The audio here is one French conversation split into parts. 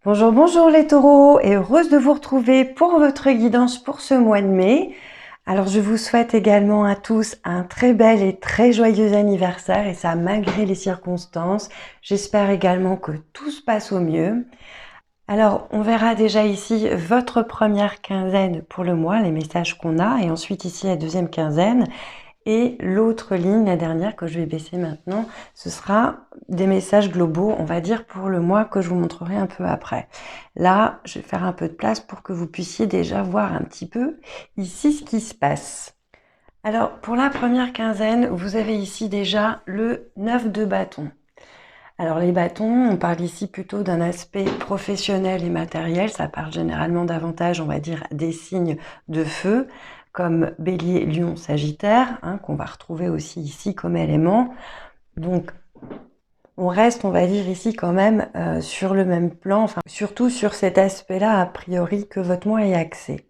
Bonjour, bonjour les taureaux et heureuse de vous retrouver pour votre guidance pour ce mois de mai. Alors je vous souhaite également à tous un très bel et très joyeux anniversaire et ça malgré les circonstances. J'espère également que tout se passe au mieux. Alors on verra déjà ici votre première quinzaine pour le mois, les messages qu'on a et ensuite ici la deuxième quinzaine. Et l'autre ligne, la dernière que je vais baisser maintenant, ce sera des messages globaux, on va dire pour le mois que je vous montrerai un peu après. Là, je vais faire un peu de place pour que vous puissiez déjà voir un petit peu ici ce qui se passe. Alors, pour la première quinzaine, vous avez ici déjà le 9 de bâton. Alors les bâtons, on parle ici plutôt d'un aspect professionnel et matériel, ça parle généralement davantage, on va dire, des signes de feu, comme Bélier, Lion, Sagittaire, qu'on va retrouver aussi ici comme élément. Donc on reste, on va dire ici quand même sur le même plan, enfin surtout sur cet aspect-là a priori que votre mois est axé.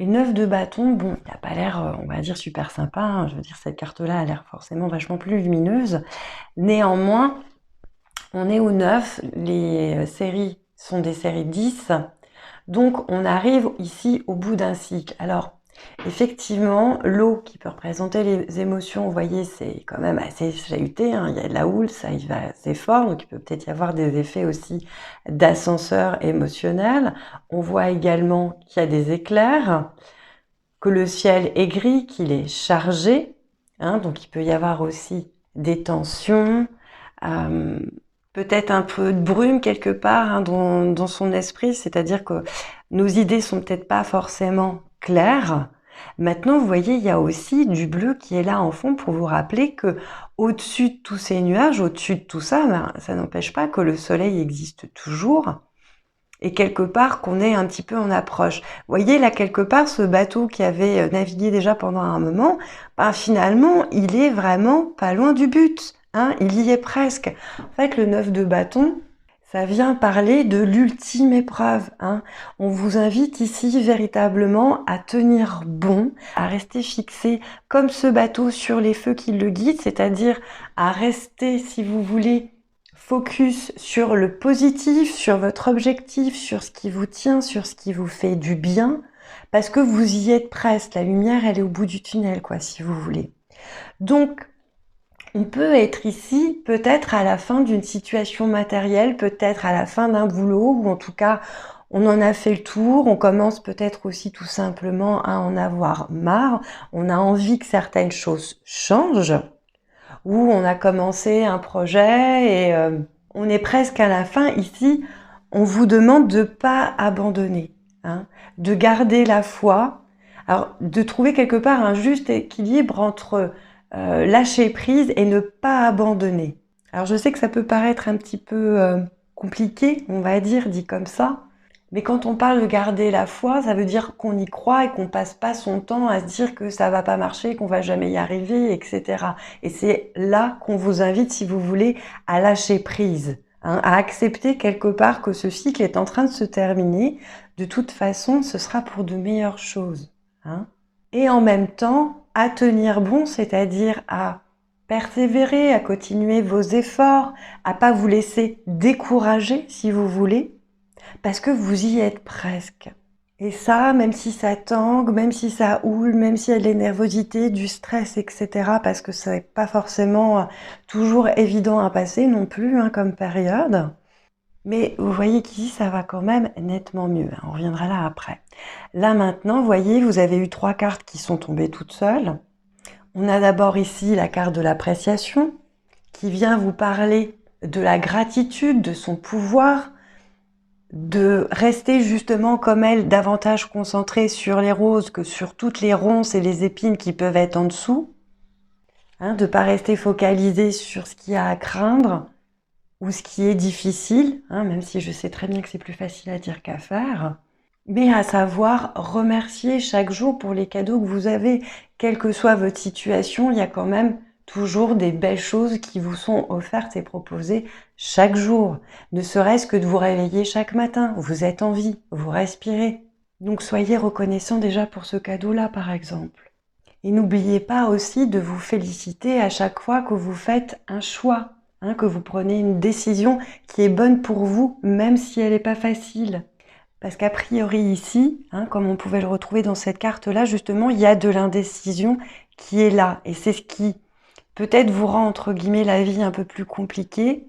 Et 9 de bâton, bon, il n'a pas l'air, on va dire, super sympa, je veux dire, cette carte-là a l'air forcément vachement plus lumineuse. Néanmoins, on est au 9, les séries sont des séries 10, donc on arrive ici au bout d'un cycle. Alors, effectivement, l'eau qui peut représenter les émotions, vous voyez, c'est quand même assez chahuté, il y a de la houle, ça y va assez fort, donc il peut peut-être y avoir des effets aussi d'ascenseur émotionnel. On voit également qu'il y a des éclairs, que le ciel est gris, qu'il est chargé, donc il peut y avoir aussi des tensions, peut-être un peu de brume quelque part dans son esprit, c'est-à-dire que nos idées sont peut-être pas forcément claires. Maintenant, vous voyez, il y a aussi du bleu qui est là en fond pour vous rappeler que au-dessus de tous ces nuages, au-dessus de tout ça, ça n'empêche pas que le soleil existe toujours et quelque part qu'on est un petit peu en approche. Vous voyez là quelque part ce bateau qui avait navigué déjà pendant un moment, finalement il est vraiment pas loin du but, il y est presque. En fait le 9 de bâton, ça vient parler de l'ultime épreuve. On vous invite ici véritablement à tenir bon, à rester fixé comme ce bateau sur les feux qui le guident, c'est-à-dire à rester, si vous voulez, focus sur le positif, sur votre objectif, sur ce qui vous tient, sur ce qui vous fait du bien, parce que vous y êtes presque. La lumière, elle est au bout du tunnel, quoi, si vous voulez. Donc, on peut être ici peut-être à la fin d'une situation matérielle, peut-être à la fin d'un boulot, ou en tout cas, on en a fait le tour, on commence peut-être aussi tout simplement à en avoir marre, on a envie que certaines choses changent, ou on a commencé un projet et on est presque à la fin. Ici, on vous demande de ne pas abandonner, de garder la foi, alors de trouver quelque part un juste équilibre entre lâcher prise et ne pas abandonner. Alors je sais que ça peut paraître un petit peu compliqué, on va dire, dit comme ça, mais quand on parle de garder la foi, ça veut dire qu'on y croit et qu'on passe pas son temps à se dire que ça va pas marcher, qu'on va jamais y arriver, etc. Et c'est là qu'on vous invite, si vous voulez, à lâcher prise, à accepter quelque part que ce cycle est en train de se terminer. De toute façon, ce sera pour de meilleures choses. Et en même temps, à tenir bon, c'est-à-dire à persévérer, à continuer vos efforts, à pas vous laisser décourager, si vous voulez, parce que vous y êtes presque. Et ça, même si ça tangue, même si ça houle, même s'il y a de la nervosité, du stress, etc., parce que c'est pas forcément toujours évident à passer non plus, comme période. Mais vous voyez qu'ici, ça va quand même nettement mieux. On reviendra là après. Là maintenant, vous voyez, vous avez eu 3 cartes qui sont tombées toutes seules. On a d'abord ici la carte de l'appréciation, qui vient vous parler de la gratitude, de son pouvoir, de rester justement comme elle, davantage concentrée sur les roses que sur toutes les ronces et les épines qui peuvent être en dessous. De ne pas rester focalisé sur ce qu'il y a à craindre ou ce qui est difficile, même si je sais très bien que c'est plus facile à dire qu'à faire. Mais à savoir remercier chaque jour pour les cadeaux que vous avez. Quelle que soit votre situation, il y a quand même toujours des belles choses qui vous sont offertes et proposées chaque jour. Ne serait-ce que de vous réveiller chaque matin. Vous êtes en vie, vous respirez. Donc soyez reconnaissant déjà pour ce cadeau-là, par exemple. Et n'oubliez pas aussi de vous féliciter à chaque fois que vous faites un choix. hein, que vous prenez une décision qui est bonne pour vous, même si elle n'est pas facile. Parce qu'a priori ici, hein, comme on pouvait le retrouver dans cette carte-là, justement, il y a de l'indécision qui est là. Et c'est ce qui peut-être vous rend, entre guillemets, la vie un peu plus compliquée,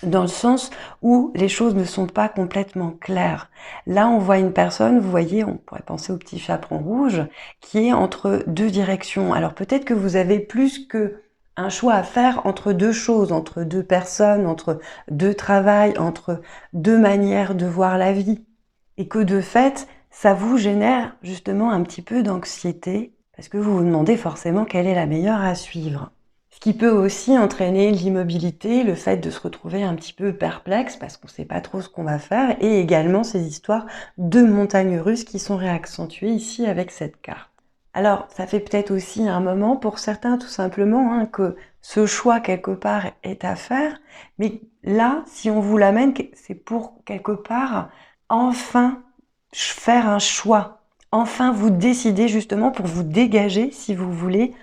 dans le sens où les choses ne sont pas complètement claires. Là, on voit une personne, vous voyez, on pourrait penser au petit chaperon rouge, qui est entre deux directions. Alors peut-être que vous avez plus que un choix à faire entre deux choses, entre deux personnes, entre deux travails, entre deux manières de voir la vie. Et que de fait, ça vous génère justement un petit peu d'anxiété, parce que vous vous demandez forcément quelle est la meilleure à suivre. Ce qui peut aussi entraîner l'immobilité, le fait de se retrouver un petit peu perplexe parce qu'on ne sait pas trop ce qu'on va faire, et également ces histoires de montagnes russes qui sont réaccentuées ici avec cette carte. Alors, ça fait peut-être aussi un moment pour certains tout simplement hein, que ce choix quelque part est à faire, mais là, si on vous l'amène, c'est pour quelque part enfin faire un choix, enfin vous décider justement pour vous dégager, si vous voulez,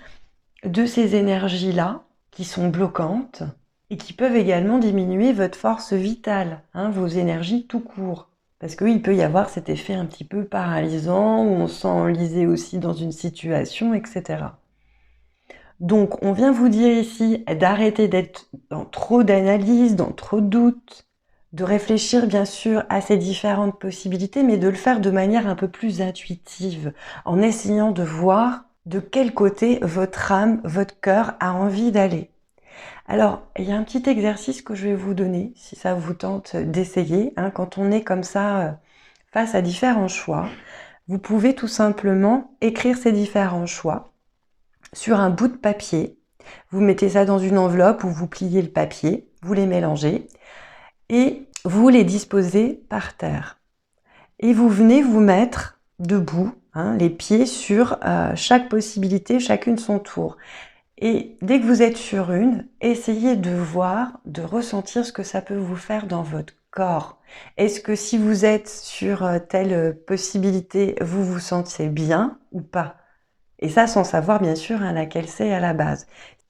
de ces énergies-là qui sont bloquantes et qui peuvent également diminuer votre force vitale, hein, vos énergies tout court. Parce qu'il peut y avoir cet effet un petit peu paralysant, où on se sent enlisé aussi dans une situation, etc. Donc, on vient vous dire ici d'arrêter d'être dans trop d'analyse, dans trop de doutes, de réfléchir bien sûr à ces différentes possibilités, mais de le faire de manière un peu plus intuitive, en essayant de voir de quel côté votre âme, votre cœur a envie d'aller. Alors, il y a un petit exercice que je vais vous donner, si ça vous tente d'essayer. Hein, quand on est comme ça face à différents choix, vous pouvez tout simplement écrire ces différents choix sur un bout de papier. Vous mettez ça dans une enveloppe ou vous pliez le papier, vous les mélangez et vous les disposez par terre. Et vous venez vous mettre debout, hein, les pieds sur chaque possibilité, chacune son tour. Et dès que vous êtes sur une, essayez de voir, de ressentir ce que ça peut vous faire dans votre corps. Est-ce que si vous êtes sur telle possibilité, vous vous sentez bien ou pas? Et ça sans savoir bien sûr hein, laquelle c'est à la base.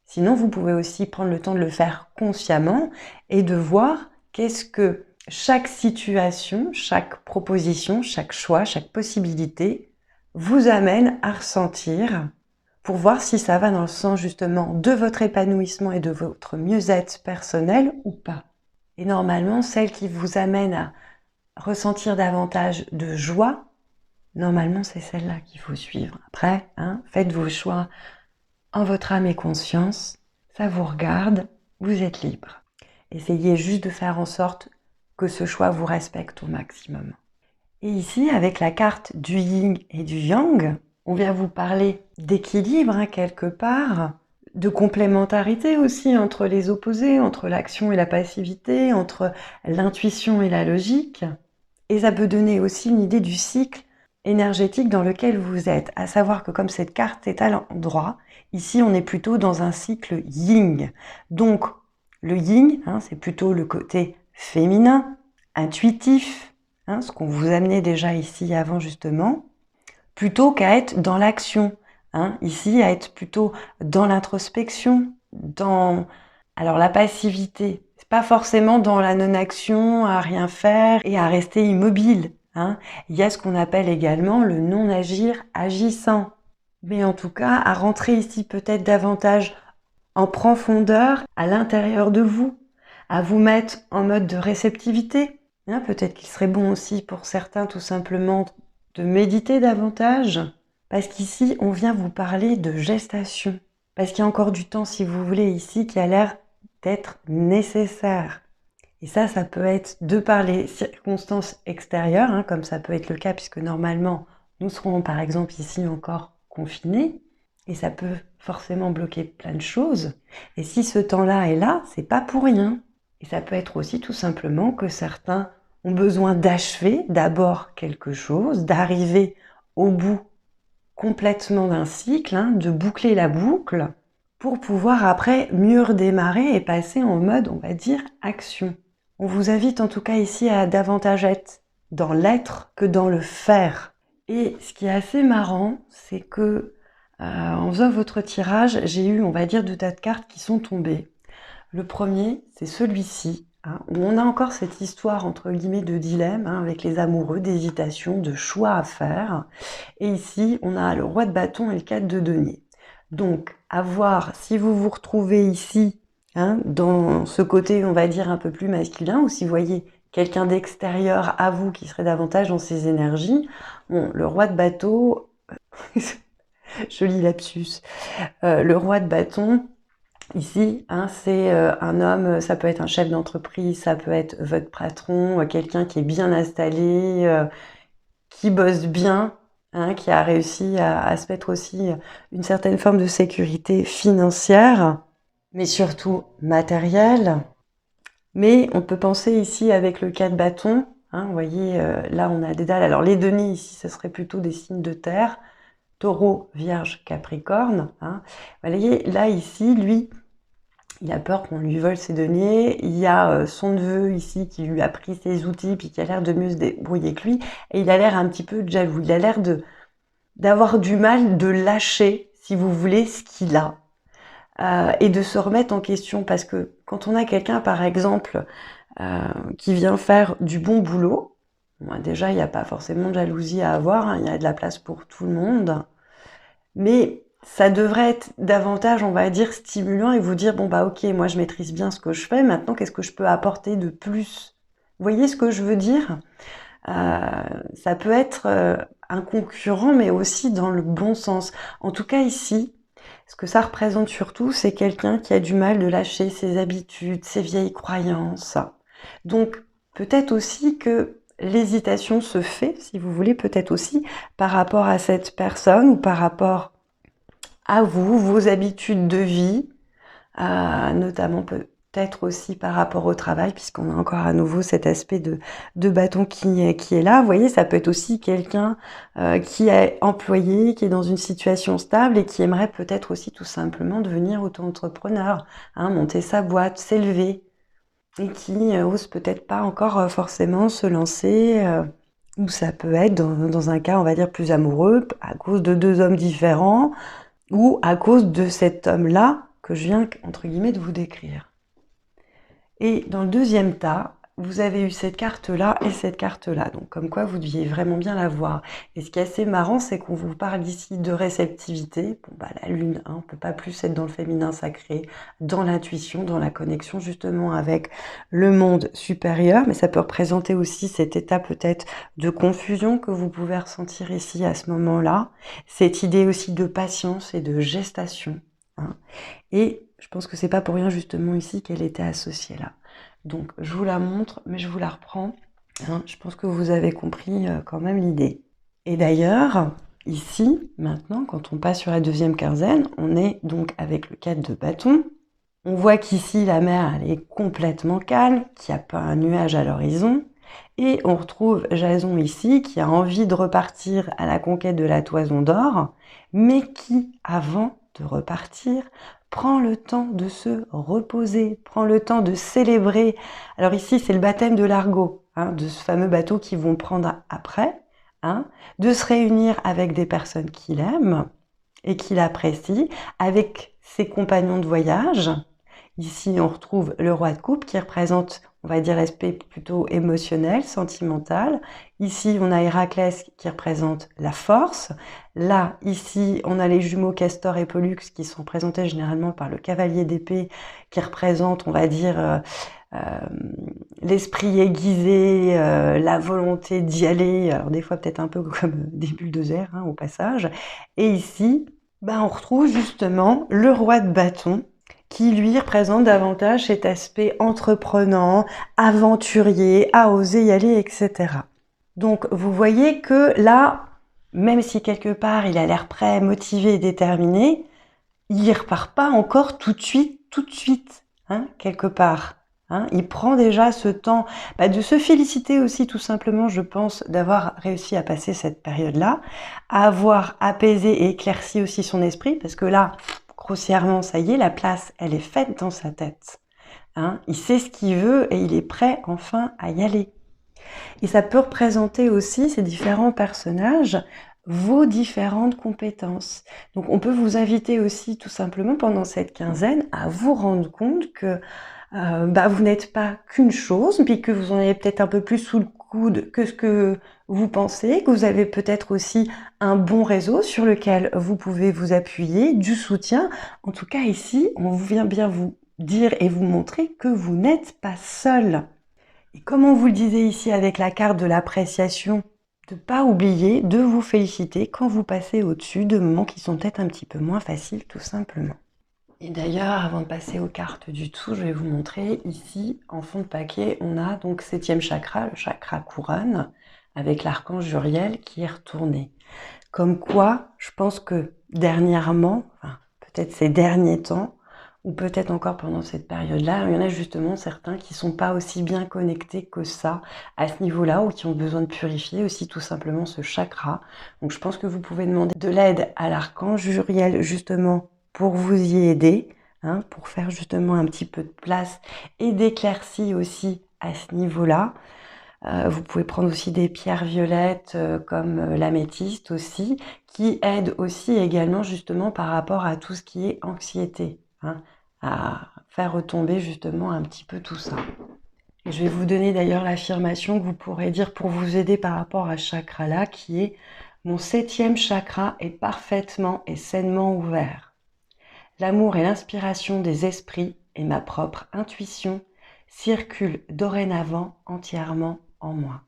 Sinon, vous pouvez aussi prendre le temps de le faire consciemment et de voir qu'est-ce que chaque situation, chaque proposition, chaque choix, chaque possibilité vous amène à ressentir pour voir si ça va dans le sens justement de votre épanouissement et de votre mieux-être personnel ou pas. Et normalement, celle qui vous amène à ressentir davantage de joie, normalement c'est celle-là qu'il faut suivre. Après, hein, faites vos choix en votre âme et conscience, ça vous regarde, vous êtes libre. Essayez juste de faire en sorte que ce choix vous respecte au maximum. Et ici, avec la carte du yin et du yang, on vient vous parler d'équilibre hein, quelque part, de complémentarité aussi entre les opposés, entre l'action et la passivité, entre l'intuition et la logique. Et ça peut donner aussi une idée du cycle énergétique dans lequel vous êtes, à savoir que comme cette carte est à l'endroit, ici on est plutôt dans un cycle yin. Donc le yin, hein, c'est plutôt le côté féminin, intuitif, hein, ce qu'on vous amenait déjà ici avant justement, plutôt qu'à être dans l'action, hein, ici à être plutôt dans l'introspection, dans alors la passivité. C'est pas forcément dans la non-action, à rien faire et à rester immobile. Hein. Il y a ce qu'on appelle également le non-agir agissant. Mais en tout cas, à rentrer ici peut-être davantage en profondeur à l'intérieur de vous, à vous mettre en mode de réceptivité. Hein, peut-être qu'il serait bon aussi pour certains tout simplement de méditer davantage, parce qu'ici on vient vous parler de gestation. Parce qu'il y a encore du temps, si vous voulez, ici qui a l'air d'être nécessaire. Et ça peut être de par les circonstances extérieures, hein, comme ça peut être le cas, puisque normalement, nous serons par exemple ici encore confinés, et ça peut forcément bloquer plein de choses. Et si ce temps-là est là, c'est pas pour rien. Et ça peut être aussi tout simplement que certains ont besoin d'achever d'abord quelque chose, d'arriver au bout complètement d'un cycle, hein, de boucler la boucle, pour pouvoir après mieux redémarrer et passer en mode, on va dire, action. On vous invite en tout cas ici à davantage être dans l'être que dans le faire. Et ce qui est assez marrant, c'est que en faisant votre tirage, j'ai eu, on va dire, 2 tas de cartes qui sont tombées. Le premier, c'est celui-ci, hein, où on a encore cette histoire entre guillemets de dilemme, hein, avec les amoureux, d'hésitation, de choix à faire. Et ici, on a le roi de bâton et le 4 de denier. Donc, à voir si vous vous retrouvez ici, hein, dans ce côté, on va dire, un peu plus masculin, ou si vous voyez quelqu'un d'extérieur à vous qui serait davantage dans ses énergies. Bon, le roi de bateau, joli lapsus, le roi de bâton, ici, hein, c'est un homme, ça peut être un chef d'entreprise, ça peut être votre patron, quelqu'un qui est bien installé, qui bosse bien, hein, qui a réussi à se mettre aussi une certaine forme de sécurité financière, mais surtout matérielle. Mais on peut penser ici avec le 4 bâton, hein, vous voyez, là on a des dalles. Alors les deniers ici, ce serait plutôt des signes de terre, Taureau, Vierge, Capricorne. Hein. Vous voyez, là ici, lui, il a peur qu'on lui vole ses deniers. Il y a son neveu ici qui lui a pris ses outils puis qui a l'air de mieux se débrouiller que lui. Et il a l'air un petit peu jaloux. Il a l'air d'avoir du mal de lâcher, si vous voulez, ce qu'il a. Et de se remettre en question. Parce que quand on a quelqu'un, par exemple, qui vient faire du bon boulot, bon, déjà, il n'y a pas forcément de jalousie à avoir. Hein, il y a de la place pour tout le monde. Mais ça devrait être davantage, on va dire, stimulant et vous dire, bon bah ok, moi je maîtrise bien ce que je fais, maintenant qu'est-ce que je peux apporter de plus? Vous voyez ce que je veux dire? Ça peut être un concurrent, mais aussi dans le bon sens. En tout cas ici, ce que ça représente surtout, c'est quelqu'un qui a du mal de lâcher ses habitudes, ses vieilles croyances. Donc peut-être aussi que l'hésitation se fait, si vous voulez, peut-être aussi par rapport à cette personne ou par rapport à vous, vos habitudes de vie, notamment peut-être aussi par rapport au travail, puisqu'on a encore à nouveau cet aspect de bâton qui est là. Vous voyez, ça peut être aussi quelqu'un qui est employé, qui est dans une situation stable et qui aimerait peut-être aussi tout simplement devenir auto-entrepreneur, hein, monter sa boîte, s'élever, et qui ose peut-être pas encore forcément se lancer, ou ça peut être dans un cas, on va dire, plus amoureux, à cause de deux hommes différents, ou à cause de cet homme-là que je viens, entre guillemets, de vous décrire. Et dans le deuxième tas, vous avez eu cette carte-là et cette carte-là. Donc, comme quoi, vous deviez vraiment bien la voir. Et ce qui est assez marrant, c'est qu'on vous parle ici de réceptivité. Bon, bah, la lune, hein, on peut pas plus être dans le féminin sacré, dans l'intuition, dans la connexion, justement, avec le monde supérieur. Mais ça peut représenter aussi cet état, peut-être, de confusion que vous pouvez ressentir ici, à ce moment-là. Cette idée aussi de patience et de gestation. Hein. Et je pense que c'est pas pour rien, justement, ici, qu'elle était associée là. Donc, je vous la montre, mais je vous la reprends. Hein, je pense que vous avez compris quand même l'idée. Et d'ailleurs, ici, maintenant, quand on passe sur la deuxième quinzaine, on est donc avec le 4 de bâton. On voit qu'ici, la mer, elle est complètement calme, qu'il n'y a pas un nuage à l'horizon. Et on retrouve Jason ici, qui a envie de repartir à la conquête de la toison d'or, mais qui, avant de repartir, prend le temps de se reposer, prend le temps de célébrer. Alors ici, c'est le baptême de l'Argo, hein, de ce fameux bateau qu'ils vont prendre après, hein, de se réunir avec des personnes qu'il aime et qu'il apprécie, avec ses compagnons de voyage. Ici, on retrouve le roi de coupe qui représente, on va dire, l'aspect plutôt émotionnel, sentimental. Ici, on a Héraclès qui représente la force. Là, ici, on a les jumeaux Castor et Pollux qui sont présentés généralement par le cavalier d'épée qui représente, on va dire, l'esprit aiguisé, la volonté d'y aller. Alors des fois peut-être un peu comme des bulldozers, hein, au passage. Et ici, on retrouve justement le roi de bâton qui lui représente davantage cet aspect entreprenant, aventurier, à oser y aller, etc. Donc vous voyez que là, même si quelque part il a l'air prêt, motivé, déterminé, il y repart pas encore tout de suite, hein, quelque part. Hein. Il prend déjà ce temps de se féliciter aussi tout simplement, je pense, d'avoir réussi à passer cette période-là, à avoir apaisé et éclairci aussi son esprit, parce que là, grossièrement, ça y est, la place, elle est faite dans sa tête. Hein. Il sait ce qu'il veut et il est prêt enfin à y aller. Et ça peut représenter aussi ces différents personnages vos différentes compétences. Donc on peut vous inviter aussi tout simplement pendant cette quinzaine à vous rendre compte que vous n'êtes pas qu'une chose, puis que vous en avez peut-être un peu plus sous le coude que ce que vous pensez, que vous avez peut-être aussi un bon réseau sur lequel vous pouvez vous appuyer, du soutien. En tout cas ici, on vient bien vous dire et vous montrer que vous n'êtes pas seul. Et comme on vous le disait ici avec la carte de l'appréciation, de ne pas oublier de vous féliciter quand vous passez au-dessus de moments qui sont peut-être un petit peu moins faciles tout simplement. Et d'ailleurs, avant de passer aux cartes du tout, je vais vous montrer ici, en fond de paquet, on a donc 7e chakra, le chakra couronne, avec l'archange Uriel qui est retourné. Comme quoi, je pense que dernièrement, peut-être ces derniers temps, ou peut-être encore pendant cette période-là, il y en a justement certains qui sont pas aussi bien connectés que ça à ce niveau-là, ou qui ont besoin de purifier aussi tout simplement ce chakra. Donc je pense que vous pouvez demander de l'aide à l'archange Uriel justement pour vous y aider, pour faire justement un petit peu de place et d'éclaircie aussi à ce niveau-là. Vous pouvez prendre aussi des pierres violettes comme l'améthyste aussi, qui aident aussi également justement par rapport à tout ce qui est anxiété, à faire retomber justement un petit peu tout ça. Et je vais vous donner d'ailleurs l'affirmation que vous pourrez dire pour vous aider par rapport à ce chakra-là, qui est « Mon 7e chakra est parfaitement et sainement ouvert. L'amour et l'inspiration des esprits et ma propre intuition circulent dorénavant entièrement en moi. »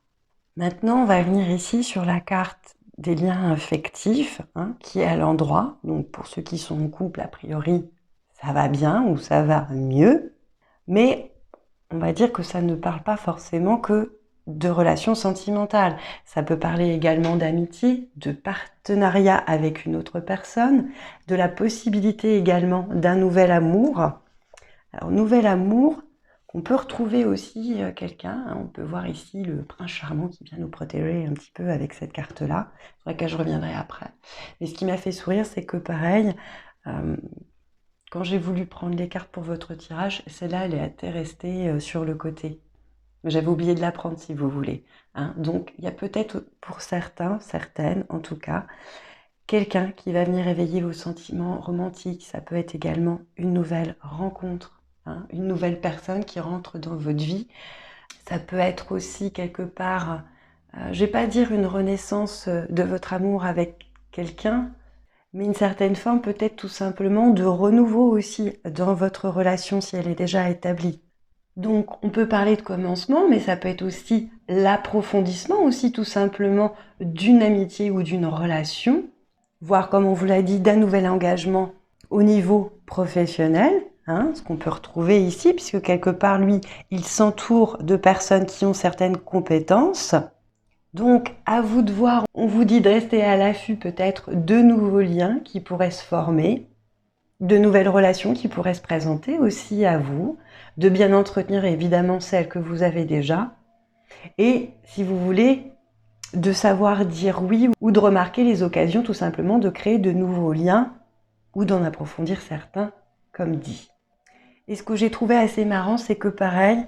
Maintenant, on va venir ici sur la carte des liens affectifs, qui est à l'endroit. Donc pour ceux qui sont en couple, a priori, ça va bien ou ça va mieux. Mais on va dire que ça ne parle pas forcément que de relations sentimentales. Ça peut parler également d'amitié, de partenariat avec une autre personne, de la possibilité également d'un nouvel amour. Alors, nouvel amour, on peut retrouver aussi quelqu'un, on peut voir ici le prince charmant qui vient nous protéger un petit peu avec cette carte-là, sur laquelle je reviendrai après. Mais ce qui m'a fait sourire, c'est que pareil, quand j'ai voulu prendre les cartes pour votre tirage, celle-là, elle était restée sur le côté. J'avais oublié de la prendre si vous voulez. Donc, il y a peut-être pour certains, certaines en tout cas, quelqu'un qui va venir éveiller vos sentiments romantiques. Ça peut être également une nouvelle rencontre, une nouvelle personne qui rentre dans votre vie. Ça peut être aussi quelque part, je vais pas dire une renaissance de votre amour avec quelqu'un, mais une certaine forme peut-être tout simplement de renouveau aussi dans votre relation si elle est déjà établie. Donc on peut parler de commencement, mais ça peut être aussi l'approfondissement aussi tout simplement d'une amitié ou d'une relation, voire comme on vous l'a dit, d'un nouvel engagement au niveau professionnel, ce qu'on peut retrouver ici, puisque quelque part lui, il s'entoure de personnes qui ont certaines compétences. Donc, à vous de voir, on vous dit de rester à l'affût peut-être de nouveaux liens qui pourraient se former, de nouvelles relations qui pourraient se présenter aussi à vous, de bien entretenir évidemment celles que vous avez déjà, et si vous voulez, de savoir dire oui ou de remarquer les occasions tout simplement de créer de nouveaux liens ou d'en approfondir certains, comme dit. Et ce que j'ai trouvé assez marrant, c'est que pareil,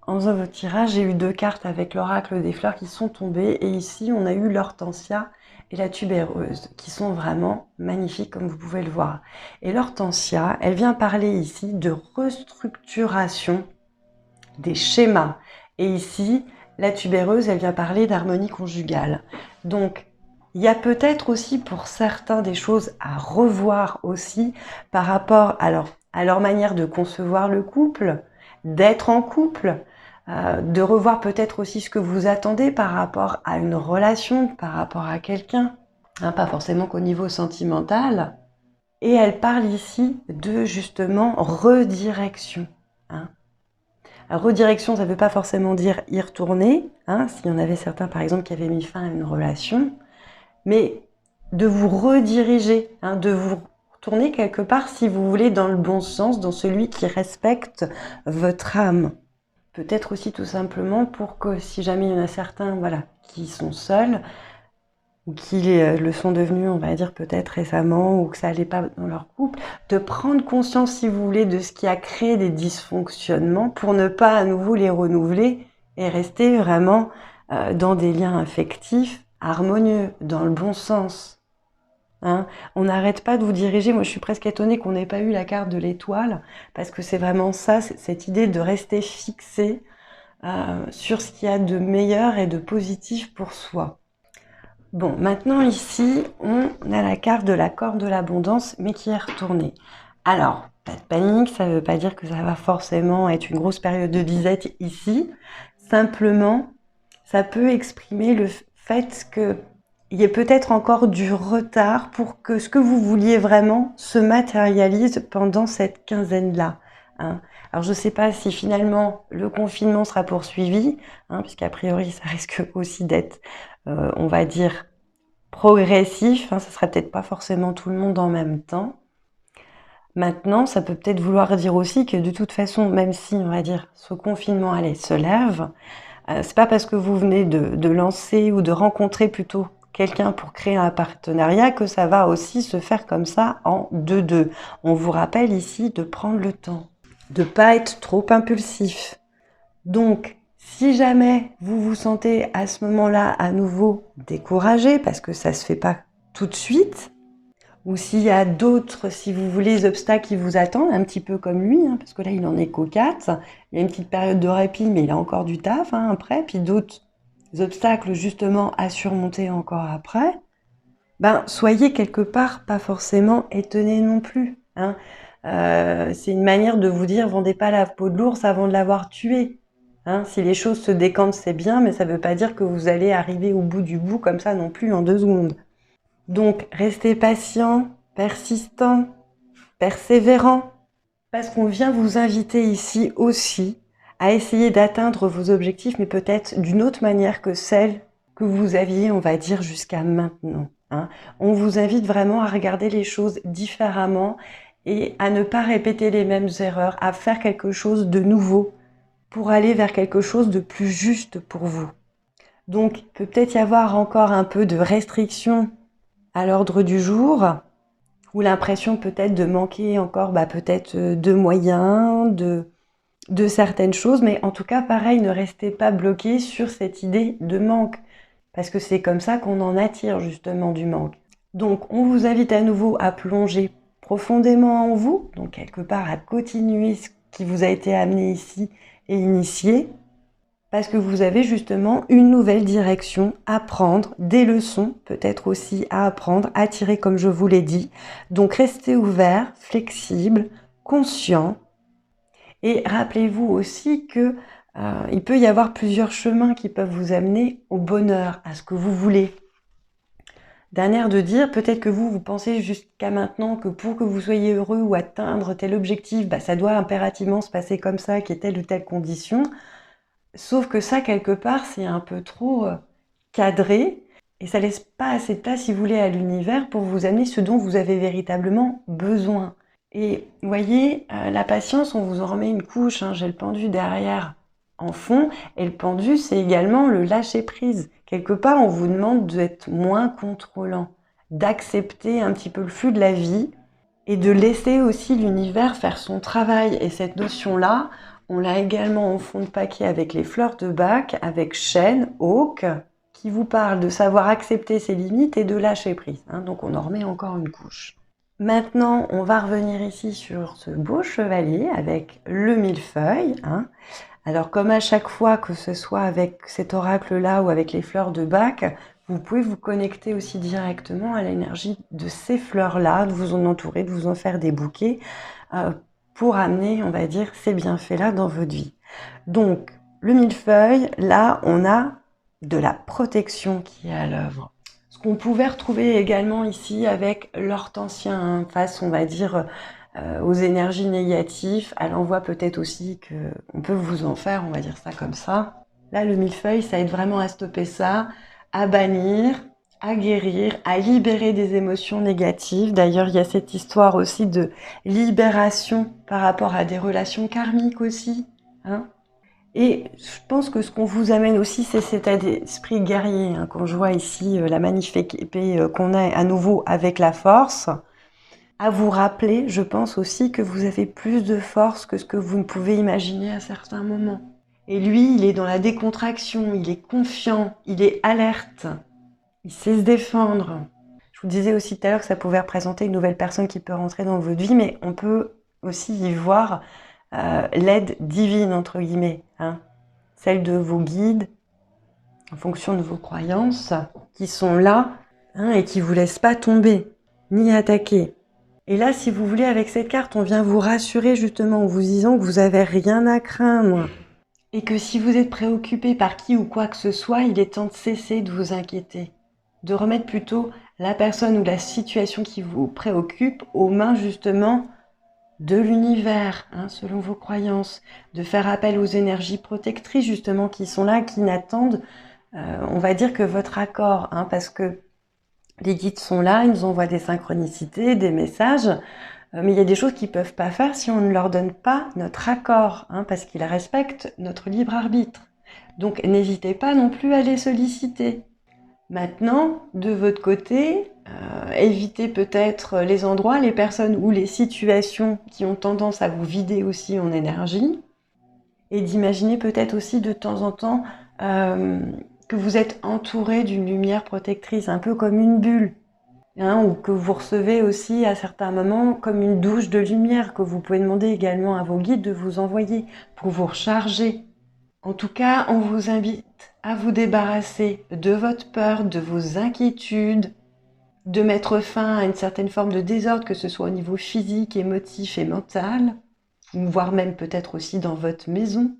en faisant votre tirage, j'ai eu 2 cartes avec l'oracle des fleurs qui sont tombées. Et ici, on a eu l'hortensia et la tubéreuse, qui sont vraiment magnifiques, comme vous pouvez le voir. Et l'hortensia, elle vient parler ici de restructuration des schémas. Et ici, la tubéreuse, elle vient parler d'harmonie conjugale. Donc, il y a peut-être aussi pour certains des choses à revoir aussi par rapport à leur manière de concevoir le couple, d'être en couple, de revoir peut-être aussi ce que vous attendez par rapport à une relation, par rapport à quelqu'un, pas forcément qu'au niveau sentimental. Et elle parle ici de justement redirection. Alors, redirection, ça ne veut pas forcément dire y retourner, s'il y en avait certains par exemple qui avaient mis fin à une relation, mais de vous rediriger, de vous retourner quelque part si vous voulez dans le bon sens, dans celui qui respecte votre âme. Peut-être aussi tout simplement pour que si jamais il y en a certains qui sont seuls ou qui le sont devenus, on va dire peut-être récemment ou que ça n'allait pas dans leur couple, de prendre conscience si vous voulez de ce qui a créé des dysfonctionnements pour ne pas à nouveau les renouveler et rester vraiment dans des liens affectifs harmonieux, dans le bon sens. Hein, on n'arrête pas de vous diriger. Moi, je suis presque étonnée qu'on n'ait pas eu la carte de l'étoile, parce que c'est vraiment ça, cette idée de rester fixé sur ce qu'il y a de meilleur et de positif pour soi. Bon, maintenant ici, on a la carte de la corde de l'abondance, mais qui est retournée. Alors, pas de panique, ça ne veut pas dire que ça va forcément être une grosse période de disette ici. Simplement, ça peut exprimer le fait qu'il y ait peut-être encore du retard pour que ce que vous vouliez vraiment se matérialise pendant cette quinzaine-là. Hein. Alors, je ne sais pas si finalement le confinement sera poursuivi, puisqu'a priori, ça risque aussi d'être, on va dire, progressif. Ça sera peut-être pas forcément tout le monde en même temps. Maintenant, ça peut peut-être vouloir dire aussi que de toute façon, même si, on va dire, ce confinement, allez, se lève, c'est pas parce que vous venez de lancer ou de rencontrer plutôt quelqu'un pour créer un partenariat que ça va aussi se faire comme ça en 2-2. On vous rappelle ici de prendre le temps, de pas être trop impulsif. Donc, si jamais vous vous sentez à ce moment-là à nouveau découragé, parce que ça se fait pas tout de suite, ou s'il y a d'autres, si vous voulez, obstacles qui vous attendent, un petit peu comme lui, parce que là, il en est qu'au 4. Il y a une petite période de répit, mais il a encore du taf après, puis d'autres obstacles justement à surmonter encore après. Soyez quelque part pas forcément étonnés non plus. C'est une manière de vous dire, vendez pas la peau de l'ours avant de l'avoir tué. Si les choses se décantent, c'est bien, mais ça ne veut pas dire que vous allez arriver au bout du bout comme ça non plus en 2 secondes. Donc, restez patient, persistant, persévérant, parce qu'on vient vous inviter ici aussi à essayer d'atteindre vos objectifs, mais peut-être d'une autre manière que celle que vous aviez, on va dire, jusqu'à maintenant. On vous invite vraiment à regarder les choses différemment et à ne pas répéter les mêmes erreurs, à faire quelque chose de nouveau pour aller vers quelque chose de plus juste pour vous. Donc, il peut peut-être y avoir encore un peu de restriction à l'ordre du jour, ou l'impression peut-être de manquer encore peut-être de moyens, de certaines choses, mais en tout cas, pareil, ne restez pas bloqué sur cette idée de manque, parce que c'est comme ça qu'on en attire justement du manque. Donc, on vous invite à nouveau à plonger profondément en vous, donc quelque part à continuer ce qui vous a été amené ici et initié, parce que vous avez justement une nouvelle direction à prendre, des leçons peut-être aussi à apprendre, à tirer comme je vous l'ai dit. Donc restez ouvert, flexible, conscient. Et rappelez-vous aussi que il peut y avoir plusieurs chemins qui peuvent vous amener au bonheur, à ce que vous voulez. D'un air de dire, peut-être que vous pensez jusqu'à maintenant que pour que vous soyez heureux ou atteindre tel objectif, ça doit impérativement se passer comme ça, qu'il y ait telle ou telle condition. Sauf que ça, quelque part, c'est un peu trop cadré et ça laisse pas assez de place, si vous voulez, à l'univers pour vous amener ce dont vous avez véritablement besoin. Et vous voyez, la patience, on vous en remet une couche, j'ai le pendu derrière en fond, et le pendu, c'est également le lâcher-prise. Quelque part, on vous demande d'être moins contrôlant, d'accepter un petit peu le flux de la vie et de laisser aussi l'univers faire son travail. Et cette notion-là, on l'a également en fond de paquet avec les fleurs de Bach, avec chêne, oak, qui vous parle de savoir accepter ses limites et de lâcher prise. Donc on en remet encore une couche. Maintenant, on va revenir ici sur ce beau chevalier avec le millefeuille. Alors comme à chaque fois, que ce soit avec cet oracle-là ou avec les fleurs de Bach, vous pouvez vous connecter aussi directement à l'énergie de ces fleurs-là, de vous en entourer, de vous en faire des bouquets, pour amener, on va dire, ces bienfaits-là dans votre vie. Donc, le millefeuille, là, on a de la protection qui est à l'œuvre. Ce qu'on pouvait retrouver également ici avec l'hortensien, face, on va dire, aux énergies négatives, à l'envoi peut-être aussi qu'on peut vous en faire, on va dire ça comme ça. Là, le millefeuille, ça aide vraiment à stopper ça, à bannir, à guérir, à libérer des émotions négatives. D'ailleurs, il y a cette histoire aussi de libération par rapport à des relations karmiques aussi. Et je pense que ce qu'on vous amène aussi, c'est cet esprit guerrier. Quand je vois ici la magnifique épée qu'on a à nouveau avec la force, à vous rappeler, je pense aussi que vous avez plus de force que ce que vous ne pouvez imaginer à certains moments. Et lui, il est dans la décontraction, il est confiant, il est alerte. Il sait se défendre. Je vous disais aussi tout à l'heure que ça pouvait représenter une nouvelle personne qui peut rentrer dans votre vie, mais on peut aussi y voir l'aide divine, entre guillemets, hein, celle de vos guides, en fonction de vos croyances, qui sont là hein, et qui ne vous laissent pas tomber, ni attaquer. Et là, si vous voulez, avec cette carte, on vient vous rassurer justement en vous disant que vous n'avez rien à craindre. Et que si vous êtes préoccupé par qui ou quoi que ce soit, il est temps de cesser de vous inquiéter. De remettre plutôt la personne ou la situation qui vous préoccupe aux mains justement de l'univers, hein, selon vos croyances. De faire appel aux énergies protectrices justement qui sont là, qui n'attendent, on va dire que votre accord, hein, parce que les guides sont là, ils nous envoient des synchronicités, des messages, mais il y a des choses qu'ils ne peuvent pas faire si on ne leur donne pas notre accord, hein, parce qu'ils respectent notre libre arbitre. Donc n'hésitez pas non plus à les solliciter. Maintenant, de votre côté, évitez peut-être les endroits, les personnes ou les situations qui ont tendance à vous vider aussi en énergie, et d'imaginer peut-être aussi de temps en temps que vous êtes entouré d'une lumière protectrice, un peu comme une bulle. Hein, ou que vous recevez aussi à certains moments comme une douche de lumière que vous pouvez demander également à vos guides de vous envoyer pour vous recharger. En tout cas, on vous invite à vous débarrasser de votre peur, de vos inquiétudes, de mettre fin à une certaine forme de désordre, que ce soit au niveau physique, émotif et mental, voire même peut-être aussi dans votre maison,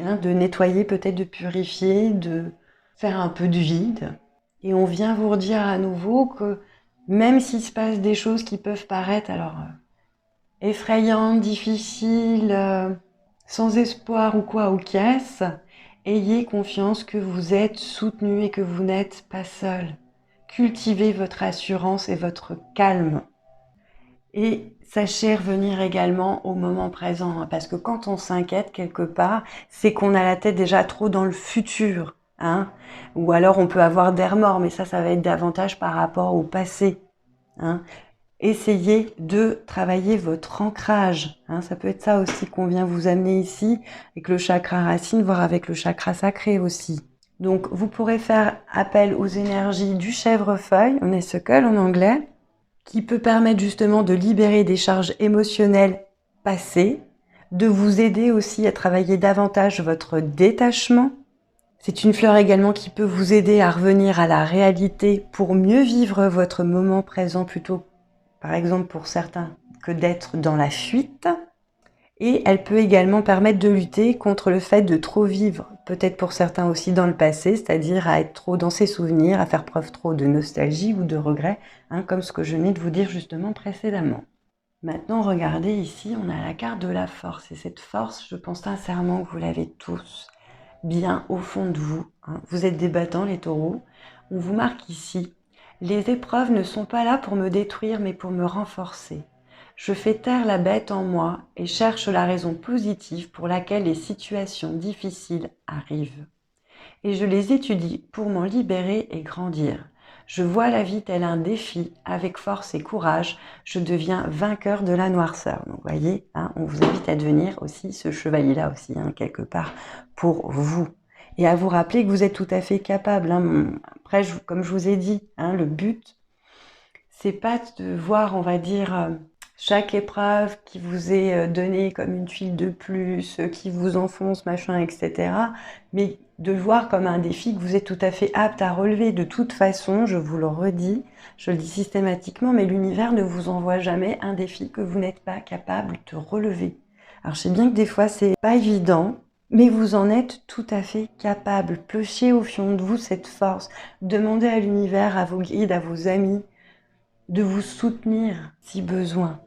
hein, de nettoyer, peut-être de purifier, de faire un peu de vide. Et on vient vous redire à nouveau que même s'il se passe des choses qui peuvent paraître alors effrayantes, difficiles, sans espoir ou quoi, ou qu'est-ce, ayez confiance que vous êtes soutenu et que vous n'êtes pas seul. Cultivez votre assurance et votre calme. Et sachez revenir également au moment présent, hein, parce que quand on s'inquiète quelque part, c'est qu'on a la tête déjà trop dans le futur. Hein, ou alors on peut avoir des remords, mais ça va être davantage par rapport au passé. Hein. Essayez de travailler votre ancrage. Hein, ça peut être ça aussi qu'on vient vous amener ici, avec le chakra racine, voire avec le chakra sacré aussi. Donc vous pourrez faire appel aux énergies du chèvrefeuille, honeysuckle en anglais, qui peut permettre justement de libérer des charges émotionnelles passées, de vous aider aussi à travailler davantage votre détachement. C'est une fleur également qui peut vous aider à revenir à la réalité pour mieux vivre votre moment présent plutôt, par exemple pour certains, que d'être dans la fuite. Et elle peut également permettre de lutter contre le fait de trop vivre, peut-être pour certains aussi dans le passé, c'est-à-dire à être trop dans ses souvenirs, à faire preuve trop de nostalgie ou de regret, hein, comme ce que je venais de vous dire justement précédemment. Maintenant, regardez ici, on a la carte de la force. Et cette force, je pense sincèrement que vous l'avez tous bien au fond de vous. Hein. Vous êtes des battants, les taureaux. On vous marque ici. Les épreuves ne sont pas là pour me détruire, mais pour me renforcer. Je fais taire la bête en moi et cherche la raison positive pour laquelle les situations difficiles arrivent. Et je les étudie pour m'en libérer et grandir. Je vois la vie tel un défi, avec force et courage, je deviens vainqueur de la noirceur. Donc vous voyez, hein, on vous invite à devenir aussi ce chevalier-là aussi, hein, quelque part, pour vous. Et à vous rappeler que vous êtes tout à fait capable. Hein. Après, comme je vous ai dit, hein, le but, c'est pas de voir, on va dire, chaque épreuve qui vous est donnée comme une tuile de plus, qui vous enfonce, machin, etc. Mais de le voir comme un défi que vous êtes tout à fait apte à relever. De toute façon, je vous le redis, je le dis systématiquement, mais l'univers ne vous envoie jamais un défi que vous n'êtes pas capable de relever. Alors je sais bien que des fois c'est pas évident, mais vous en êtes tout à fait capable. Pionchez au fond de vous cette force. Demandez à l'univers, à vos guides, à vos amis, de vous soutenir si besoin.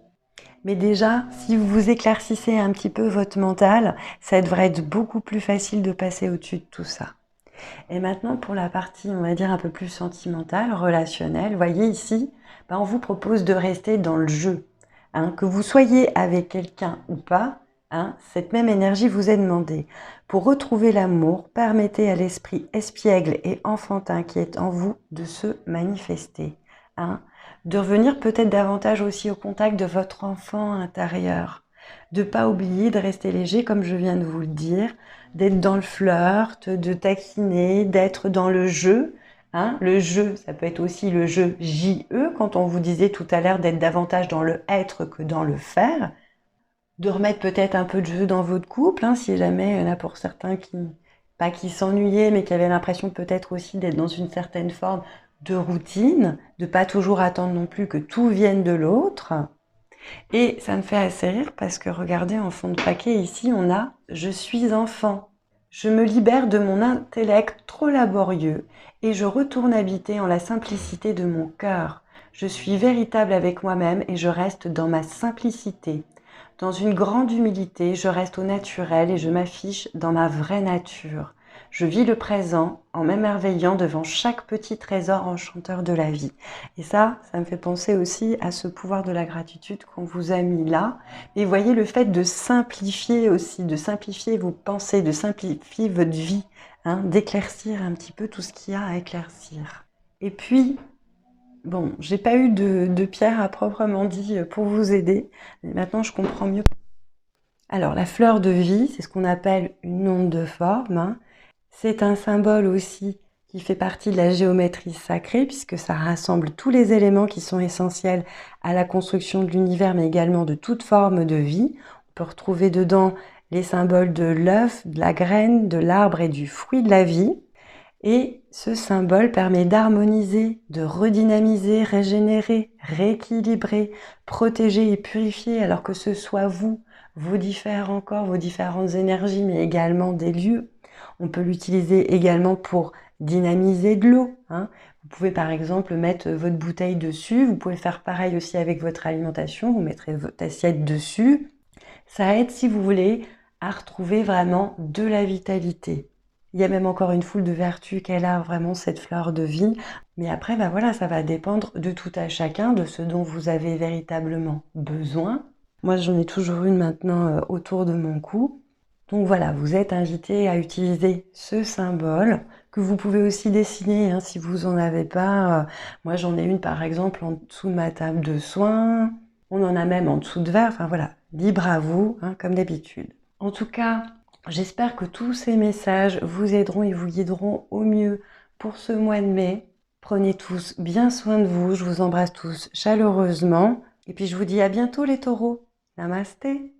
Mais déjà, si vous éclaircissez un petit peu votre mental, ça devrait être beaucoup plus facile de passer au-dessus de tout ça. Et maintenant, pour la partie, on va dire, un peu plus sentimentale, relationnelle, voyez ici, on vous propose de rester dans le jeu. Hein, que vous soyez avec quelqu'un ou pas, hein, cette même énergie vous est demandée. Pour retrouver l'amour, permettez à l'esprit espiègle et enfantin qui est en vous de se manifester. Hein, de revenir peut-être davantage aussi au contact de votre enfant intérieur. De ne pas oublier de rester léger, comme je viens de vous le dire, d'être dans le flirt, de taquiner, d'être dans le jeu, Hein, le je, ça peut être aussi le je JE, quand on vous disait tout à l'heure d'être davantage dans le être que dans le faire. De remettre peut-être un peu de jeu dans votre couple, hein, si jamais il y en a pour certains qui, pas qui s'ennuyaient, mais qui avaient l'impression peut-être aussi d'être dans une certaine forme de routine, de pas toujours attendre non plus que tout vienne de l'autre. Et ça me fait assez rire parce que regardez, en fond de paquet, ici, on a «Je suis enfant». Je me libère de mon intellect trop laborieux et je retourne habiter en la simplicité de mon cœur. Je suis véritable avec moi-même et je reste dans ma simplicité. Dans une grande humilité, je reste au naturel et je m'affiche dans ma vraie nature. Je vis le présent en m'émerveillant devant chaque petit trésor enchanteur de la vie. Et ça me fait penser aussi à ce pouvoir de la gratitude qu'on vous a mis là. Et voyez le fait de simplifier aussi, de simplifier vos pensées, de simplifier votre vie, hein, d'éclaircir un petit peu tout ce qu'il y a à éclaircir. Et puis, bon, j'ai pas eu de pierre à proprement dit pour vous aider, mais maintenant je comprends mieux. Alors, la fleur de vie, c'est ce qu'on appelle une onde de forme, hein. C'est un symbole aussi qui fait partie de la géométrie sacrée, puisque ça rassemble tous les éléments qui sont essentiels à la construction de l'univers, mais également de toute forme de vie. On peut retrouver dedans les symboles de l'œuf, de la graine, de l'arbre et du fruit de la vie. Et ce symbole permet d'harmoniser, de redynamiser, régénérer, rééquilibrer, protéger et purifier, alors que ce soit vous, vos différents corps, vos différentes énergies, mais également des lieux. On peut l'utiliser également pour dynamiser de l'eau, hein. Vous pouvez par exemple mettre votre bouteille dessus, vous pouvez faire pareil aussi avec votre alimentation, vous mettrez votre assiette dessus. Ça aide, si vous voulez, à retrouver vraiment de la vitalité. Il y a même encore une foule de vertus qu'elle a, vraiment, cette fleur de vie. Mais après, bah voilà, ça va dépendre de tout à chacun, de ce dont vous avez véritablement besoin. Moi, j'en ai toujours une maintenant autour de mon cou. Donc voilà, vous êtes invité à utiliser ce symbole que vous pouvez aussi dessiner, hein, si vous en avez pas. Moi, j'en ai une par exemple en dessous de ma table de soins. On en a même en dessous de verre. Enfin voilà, libre à vous, hein, comme d'habitude. En tout cas, j'espère que tous ces messages vous aideront et vous guideront au mieux pour ce mois de mai. Prenez tous bien soin de vous. Je vous embrasse tous chaleureusement. Et puis je vous dis à bientôt les taureaux. Namasté.